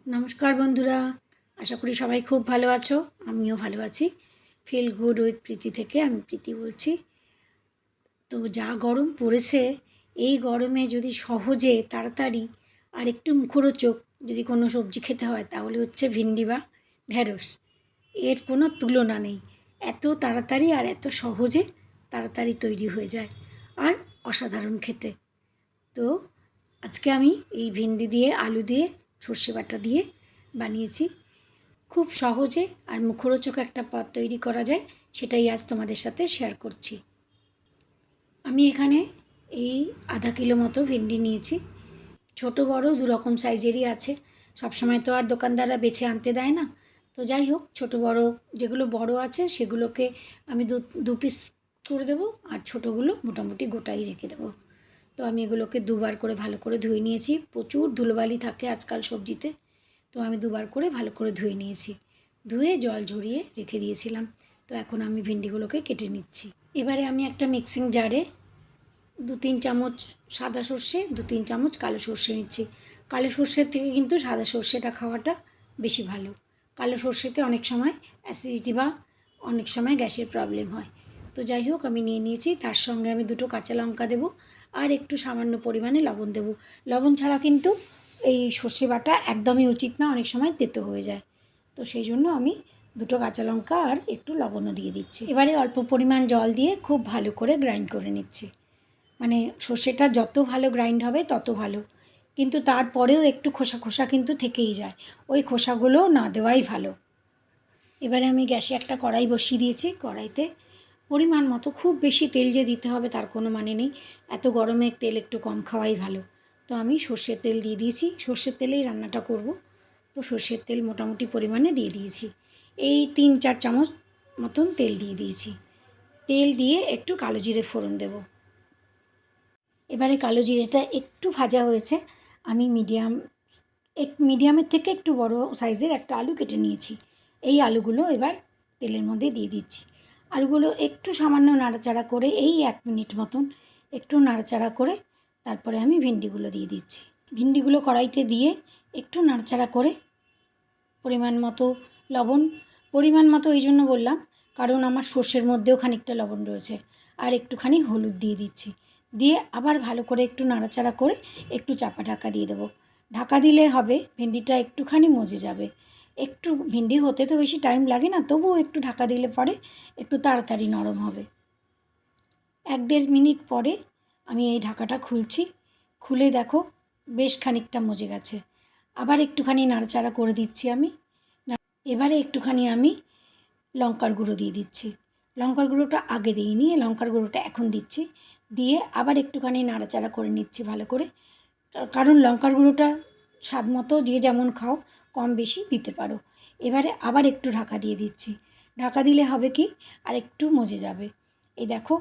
নমস্কার বন্ধুরা, আশা করি সবাই খুব ভালো আছো। আমিও ভালো আছি। ফিল গুড উইথ প্রীতি থেকে আমি প্রীতি বলছি। তো যা গরম পড়েছে, এই গরমে যদি সহজে তাড়াতাড়ি আর একটু মুখরোচক যদি কোনো সবজি খেতে হয় তাহলে হচ্ছে ভিন্ডি বা ঢ্যাঁড়স। এর কোনো তুলনা নেই। এত তাড়াতাড়ি আর এত সহজে তাড়াতাড়ি তৈরি হয়ে যায় আর অসাধারণ খেতে। তো আজকে আমি এই ভিন্ডি দিয়ে আলু দিয়ে সর্ষে বাটা দিয়ে বানিয়েছি। খুব সহজে আর মুখরোচক একটা পদ তৈরি করা যায়, সেটাই আজ তোমাদের সাথে শেয়ার করছি। আমি এখানে এই আধা কিলো মতো ভেন্ডি নিয়েছি। ছোট বড় দু রকম সাইজেরই আছে। সবসময় তো আর দোকানদাররা বেছে আনতে দেয় না। তো যাই হোক, ছোট বড় যেগুলো বড় আছে সেগুলোকে আমি দু পিস করে দেবো, আর ছোটোগুলো মোটামুটি গোটাই রেখে দেবো। তো আমি এগুলোকে দুবার করে ভালো করে ধুয়ে নিয়েছি। প্রচুর ধুলোবালি থাকে আজকাল সবজিতে, তো আমি দুবার করে ভালো করে ধুয়ে নিয়েছি। ধুয়ে জল ঝরিয়ে রেখে দিয়েছিলাম। তো এখন আমি ভিন্ডিগুলোকে কেটে নিচ্ছি। এবারে আমি একটা মিক্সিং জারে 2-3 চামচ সাদা সর্ষে, 2-3 চামচ কালো সর্ষে নিচ্ছি। কালো সর্ষের থেকে কিন্তু সাদা সর্ষেটা খাওয়াটা বেশি ভালো। কালো সর্ষেতে অনেক সময় অ্যাসিডিটি বা অনেক সময় গ্যাসের প্রবলেম হয়। তো যাই হোক, আমি নিয়ে নিয়েছি। তার সঙ্গে আমি 2টো কাঁচা লঙ্কা দেবো আর একটু সামান্য পরিমাণে লবণ দেবো। লবণ ছাড়া কিন্তু এই সর্ষে বাটা একদমই উচিত না, অনেক সময় তেতো হয়ে যায়। তো সেই জন্য আমি 2টো কাঁচা লঙ্কা আর একটু লবণও দিয়ে দিচ্ছি। এবারে অল্প পরিমাণ জল দিয়ে খুব ভালো করে গ্রাইন্ড করে নিচ্ছি। মানে সর্ষেটা যত ভালো গ্রাইন্ড হবে তত ভালো, কিন্তু তারপরেও একটু খোসা খোসা কিন্তু থেকেই যায়। ওই খোসাগুলো না দেওয়াই ভালো। এবারে আমি গ্যাসে একটা কড়াই বসিয়ে দিয়েছি। কড়াইতে পরিমাণ মতো, খুব বেশি তেল যে দিতে হবে তার কোনো মানে নেই। এত গরমে তেল একটু কম খাওয়াই ভালো। তো আমি সর্ষের তেল দিয়ে দিয়েছি। সর্ষের তেলেই রান্নাটা করব। তো সর্ষের তেল মোটামুটি পরিমাণে দিয়ে দিয়েছি। এই 3-4 চামচ মতন তেল দিয়ে দিয়েছি। তেল দিয়ে একটু কালো জিরে ফোড়ন দেবো। এবারে কালো জিরেটা একটু ভাজা হয়েছে। আমি মিডিয়ামের থেকে একটু বড় সাইজের একটা আলু কেটে নিয়েছি। এই আলুগুলো এবার তেলের মধ্যে দিয়ে দিচ্ছি। আলুগুলো একটু সামান্য নাড়াচাড়া করে, এই 1 মিনিট মতন একটু নাড়াচাড়া করে তারপরে আমি ভিন্ডিগুলো দিয়ে দিচ্ছি। ভিন্ডিগুলো কড়াইতে দিয়ে একটু নাড়াচাড়া করে পরিমাণ মতো লবণ, পরিমাণ মতো এই জন্য বললাম কারণ আমার সর্ষের মধ্যেও খানিকটা লবণ রয়েছে, আর একটুখানি হলুদ দিয়ে দিচ্ছি। দিয়ে আবার ভালো করে একটু নাড়াচাড়া করে একটু চাপা ঢাকা দিয়ে দেবো। ঢাকা দিলে হবে ভিন্ডিটা একটুখানি মজে যাবে। একটু ভিন্ডি হতে তো বেশি টাইম লাগে না, তবুও একটু ঢাকা দিলে পরে একটু তাড়াতাড়ি নরম হবে। 1-1.5 মিনিট পরে আমি এই ঢাকাটা খুলছি। খুলে দেখো বেশ খানিকটা মজে গেছে। আবার একটুখানি নাড়াচাড়া করে দিচ্ছি আমি। এবারে একটুখানি আমি লঙ্কার গুঁড়ো দিয়ে দিচ্ছি। লঙ্কার গুঁড়োটা আগে দিইনি, লঙ্কার গুঁড়োটা এখন দিচ্ছি। দিয়ে আবার একটুখানি নাড়াচাড়া করে নিচ্ছি ভালো করে। কারণ লঙ্কার গুঁড়োটা স্বাদ মতো যে যেমন খাও কম বেশি দিতে পারো। এবারে আবার একটু ঢাকা দিয়ে দিচ্ছি। ঢাকা দিলে হবে কি আর একটু মজে যাবে। এই দেখো,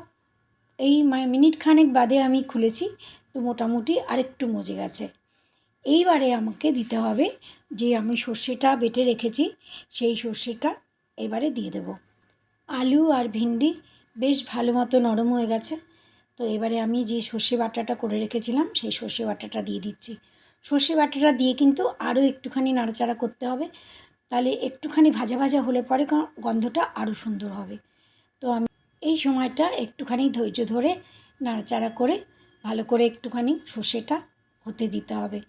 এই মিনিট খানেক বাদে আমি খুলেছি, তো মোটামুটি আরেকটু মজে গেছে। এইবারে আমাকে দিতে হবে যে আমি সর্ষেটা বেটে রেখেছি, সেই সর্ষেটা এবারে দিয়ে দেব। আলু আর ভিন্ডি বেশ ভালো মতো নরম হয়ে গেছে। তো এবারে আমি যে সর্ষে বাটাটা করে রেখেছিলাম সেই সর্ষে বাটাটা দিয়ে দিচ্ছি। সর্ষে বাটাটা দিয়ে কিন্তু আরও একটুখানি নাড়াচাড়া করতে হবে, তাহলে একটুখানি ভাজা ভাজা হলে পরে গন্ধটা আরও সুন্দর হবে। তো আমি এই সময়টা একটুখানি ধৈর্য ধরে নাড়াচাড়া করে ভালো করে একটুখানি সর্ষেটা হতে দিতে হবে।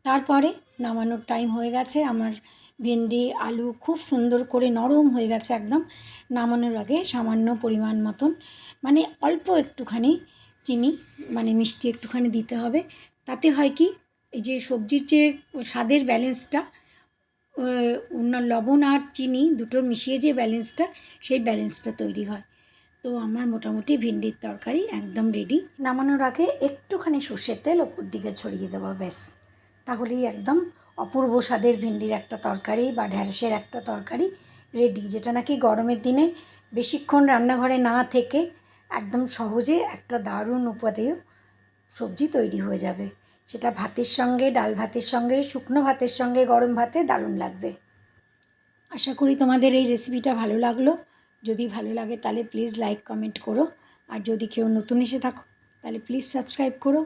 তারপরে নামানোর টাইম হয়ে গেছে। আমার ভেন্ডি আলু খুব সুন্দর করে নরম হয়ে গেছে একদম। নামানোর আগে সামান্য পরিমাণ মতন, মানে অল্প একটুখানি চিনি, মানে মিষ্টি একটুখানি দিতে হবে। তাতে হয় কি, এই যে সবজির যে স্বাদের ব্যালেন্সটা, লবণ আর চিনি দুটো মিশিয়ে যে ব্যালেন্সটা, সেই ব্যালেন্সটা তৈরি হয়। তো আমার মোটামুটি ভিন্ডির তরকারি একদম রেডি। নামানোর আগে একটুখানি সর্ষের তেল ওপর দিকে ছড়িয়ে দেওয়া, ব্যাস। তাহলেই একদম অপূর্ব স্বাদের ভিন্ডির একটা তরকারি বা ঢ্যাঁড়সের একটা তরকারি রেডি, যেটা নাকি গরমের দিনে বেশিক্ষণ রান্নাঘরে না থেকে একদম সহজে একটা দারুণ উপাদেয় সবজি তৈরি হয়ে যাবে। সেটা ভাতের সঙ্গে, ডাল ভাতের সঙ্গে, শুকনো ভাতের সঙ্গে, গরম ভাতে দারুণ লাগবে। আশা করি তোমাদের এই রেসিপিটা ভালো লাগলো। যদি ভালো লাগে তাহলে প্লিজ লাইক কমেন্ট করো, আর যদি কেউ নতুন এসে থাকো তাহলে প্লিজ সাবস্ক্রাইব করো।